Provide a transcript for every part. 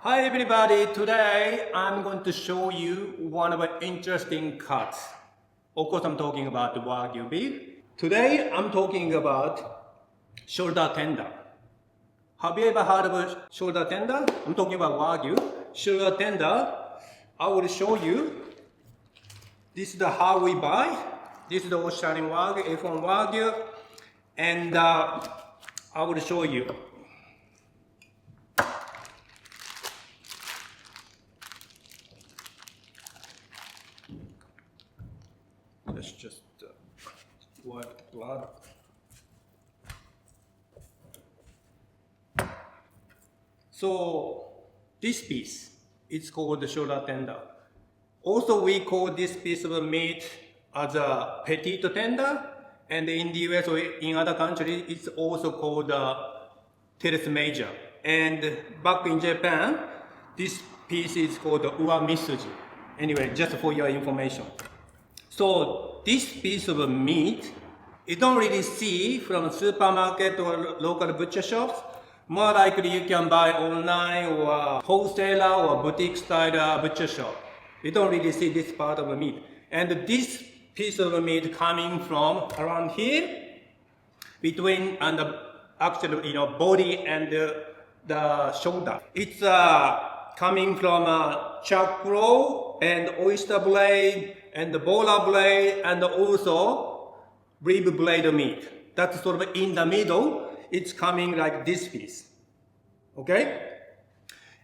Hi everybody, today I'm going to show you one of the interesting cuts. Of course I'm talking about the Wagyu beef. Today I'm talking about shoulder tender. Have you ever heard of a shoulder tender? I'm talking about Wagyu. Shoulder tender, I will show you. This is how we buy. This is the Australian Wagyu, F1 Wagyu. And I will show you. Let's just wipe blood. So this piece, it's called the shoulder tender. Also we call this piece of meat as a petite tender, and in the US or in other countries it's also called teres major. And back in Japan, this piece is called uwamisuji. Anyway, just for your information. So this piece of meat, you don't really see from supermarket or local butcher shops. More likely you can buy online or wholesaler or boutique style butcher shop. You don't really see this part of the meat. And this piece of meat coming from around here, between and the actual body and the shoulder. It's coming from chuck roll and oyster blade and the bola blade and also rib blade meat. That's sort of in the middle. It's coming like this piece. Okay?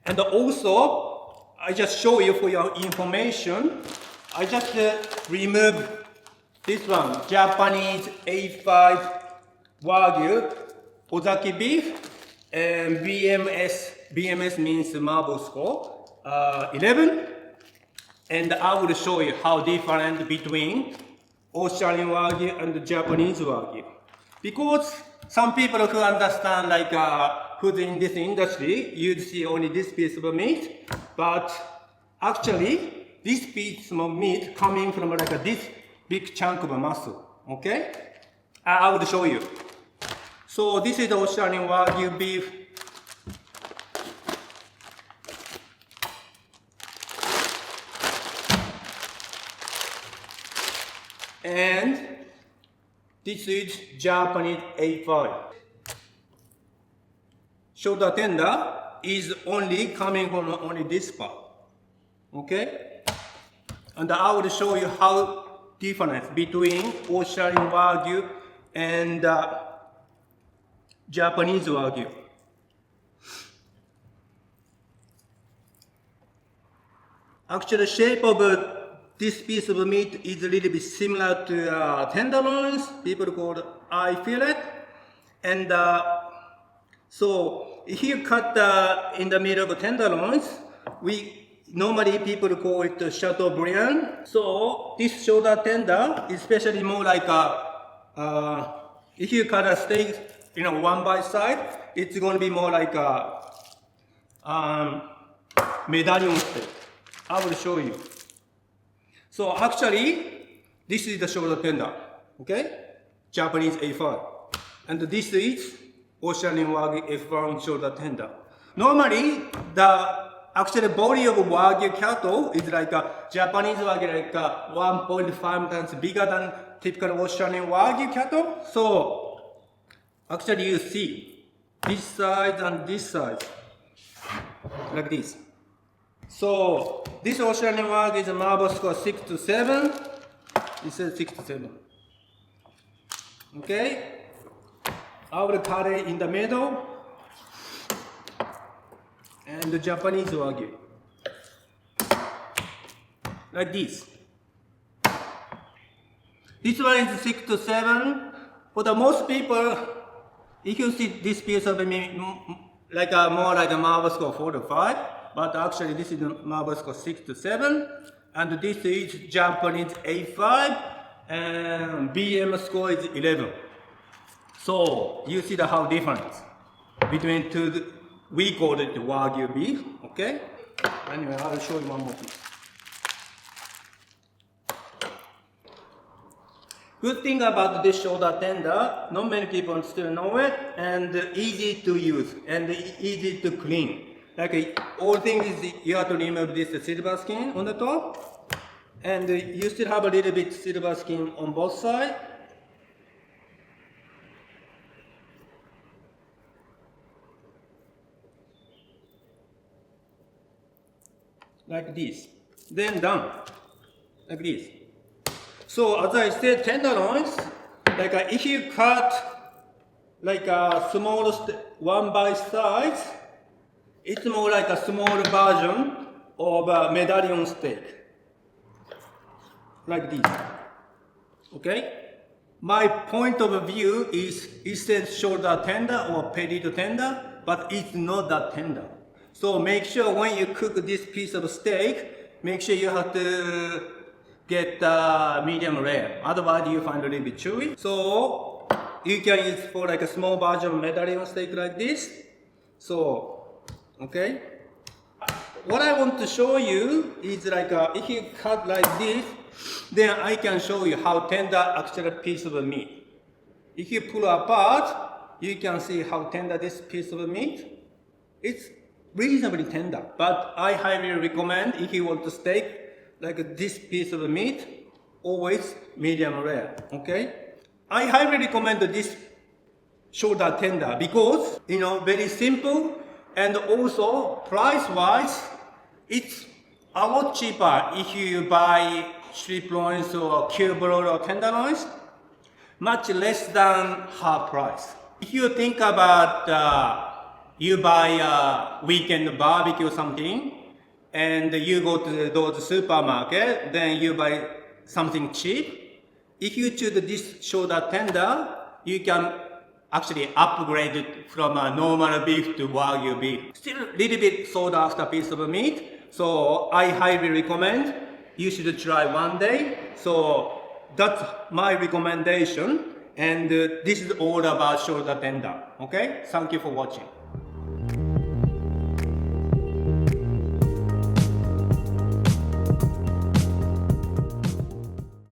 And also, I just show you for your information. I just remove this one, Japanese A5 Wagyu Ozaki beef, and BMS means marble score, 11. And I will show you how different between Australian Wagyu and the Japanese Wagyu. Because some people who understand who's in this industry, you'd see only this piece of meat, but actually this piece of meat coming from this big chunk of muscle, okay? I will show you. So this is the Australian Wagyu beef. And this is Japanese A5. Shoulder tender is only coming from only this part. Okay? And I will show you how difference between Australian Wagyu and Japanese Wagyu. Actually, the shape of this piece of meat is a little bit similar to tenderloins. People call it eye fillet. And so if you cut in the middle of tenderloins, normally people call it Chateaubriand. So this shoulder tender is especially more like if you cut a steak, one by side, it's going to be more like a medallion steak. I will show you. So actually, this is the shoulder tender, okay? Japanese A5. And this is Australian Wagyu F1 shoulder tender. Normally, the actual body of Wagyu cattle is like a Japanese Wagyu, like 1.5 times bigger than typical Australian Wagyu cattle. So actually you see this side and this side, like this. So this Australian Wagyu is a marble score 6 to 7. This is 6 to 7. Okay? I will cut it in the middle. And the Japanese Wagyu. Like this. This one is 6 to 7. For the most people, if you see this piece of meat, more like a marble score 4 to 5. But actually this is a marble score 6 to 7. And this is Japanese A5. And BM score is 11. So you see how different between two. We call it Wagyu beef, okay? Anyway, I'll show you one more piece. Good thing about this shoulder tender, not many people still know it, and easy to use and easy to clean. Like all thing is you have to remove this silver skin on the top, and you still have a little bit silver skin on both sides. Like this. Then done. Like this. So as I said, tenderloins, like if you cut like a small one by size, it's more like a small version of a medallion steak. Like this. Okay? My point of view is it says shoulder tender or petite tender, but it's not that tender. So make sure when you cook this piece of steak, make sure you have to get medium rare. Otherwise you find it a little bit chewy. So you can use for like a small version of medallion steak like this. So, okay. What I want to show you is like if you cut like this, then I can show you how tender actual piece of meat. If you pull apart, you can see how tender this piece of meat. It's reasonably tender, but I highly recommend if you want to steak like this piece of meat, always medium rare. Okay, I highly recommend this shoulder tender because very simple, and also price wise it's a lot cheaper if you buy strip loins or cube broil or tenderloins, much less than half price. If you think about you buy a weekend barbecue or something, and you go to those supermarket, then you buy something cheap. If you choose this shoulder tender, you can actually upgrade it from a normal beef to Wagyu beef. Still a little bit sought after piece of meat, so I highly recommend you should try one day. So that's my recommendation, and this is all about shoulder tender. Okay, thank you for watching.